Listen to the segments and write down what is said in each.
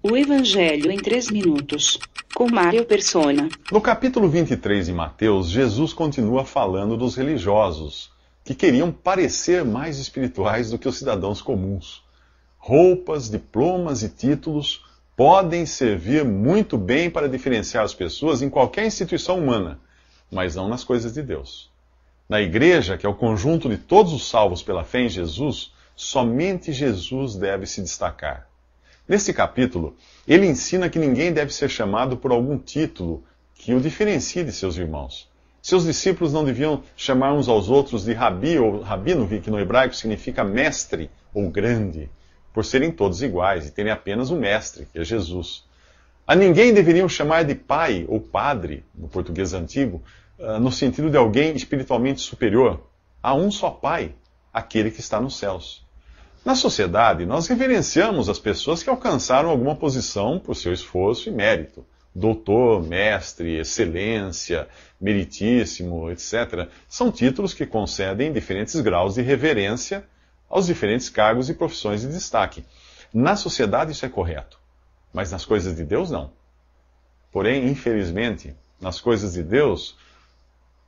O Evangelho em 3 minutos, com Mário Persona. No capítulo 23 de Mateus, Jesus continua falando dos religiosos, que queriam parecer mais espirituais do que os cidadãos comuns. Roupas, diplomas e títulos podem servir muito bem para diferenciar as pessoas em qualquer instituição humana, mas não nas coisas de Deus. Na igreja, que é o conjunto de todos os salvos pela fé em Jesus, somente Jesus deve se destacar. Neste capítulo, ele ensina que ninguém deve ser chamado por algum título que o diferencie de seus irmãos. Seus discípulos não deviam chamar uns aos outros de rabi ou rabino, que no hebraico significa mestre ou grande, por serem todos iguais e terem apenas um mestre, que é Jesus. A ninguém deveriam chamar de pai ou padre, no português antigo, no sentido de alguém espiritualmente superior. Há um só pai, aquele que está nos céus. Na sociedade, nós reverenciamos as pessoas que alcançaram alguma posição por seu esforço e mérito. Doutor, mestre, excelência, meritíssimo, etc. São títulos que concedem diferentes graus de reverência aos diferentes cargos e profissões de destaque. Na sociedade isso é correto, mas nas coisas de Deus não. Porém, infelizmente, nas coisas de Deus,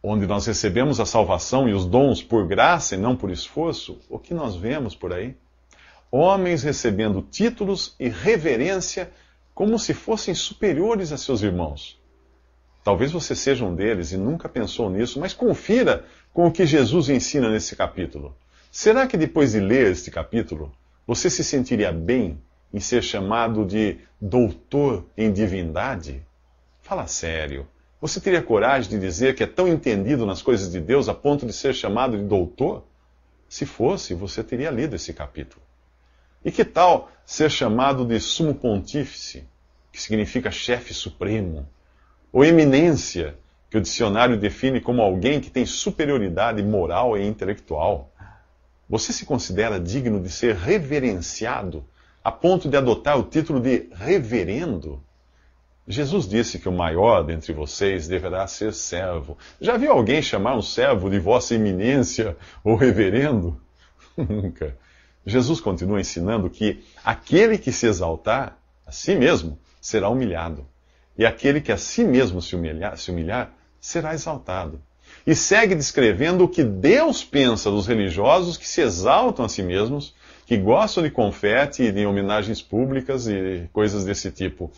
onde nós recebemos a salvação e os dons por graça e não por esforço, o que nós vemos por aí? Homens recebendo títulos e reverência como se fossem superiores a seus irmãos. Talvez você seja um deles e nunca pensou nisso, mas confira com o que Jesus ensina nesse capítulo. Será que depois de ler este capítulo, você se sentiria bem em ser chamado de doutor em divindade? Fala sério. Você teria coragem de dizer que é tão entendido nas coisas de Deus a ponto de ser chamado de doutor? Se fosse, você teria lido esse capítulo. E que tal ser chamado de sumo pontífice, que significa chefe supremo, ou eminência, que o dicionário define como alguém que tem superioridade moral e intelectual? Você se considera digno de ser reverenciado a ponto de adotar o título de reverendo? Jesus disse que o maior dentre vocês deverá ser servo. Já viu alguém chamar um servo de vossa eminência ou reverendo? Nunca. Jesus continua ensinando que aquele que se exaltar a si mesmo será humilhado, e aquele que a si mesmo se humilhar será exaltado. E segue descrevendo o que Deus pensa dos religiosos que se exaltam a si mesmos, que gostam de confete e de homenagens públicas e coisas desse tipo.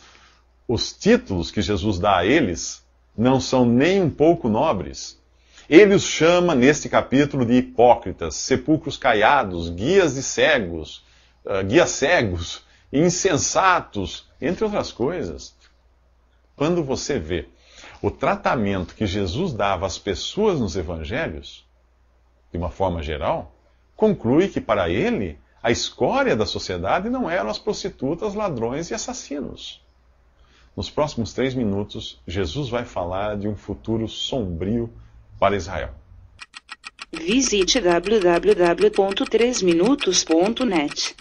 Os títulos que Jesus dá a eles não são nem um pouco nobres. Ele os chama, neste capítulo, de hipócritas, sepulcros caiados, guias cegos, e insensatos, entre outras coisas. Quando você vê o tratamento que Jesus dava às pessoas nos evangelhos, de uma forma geral, conclui que para ele a escória da sociedade não eram as prostitutas, ladrões e assassinos. Nos próximos 3 minutos, Jesus vai falar de um futuro sombrio para Israel. Visite www.3minutos.net.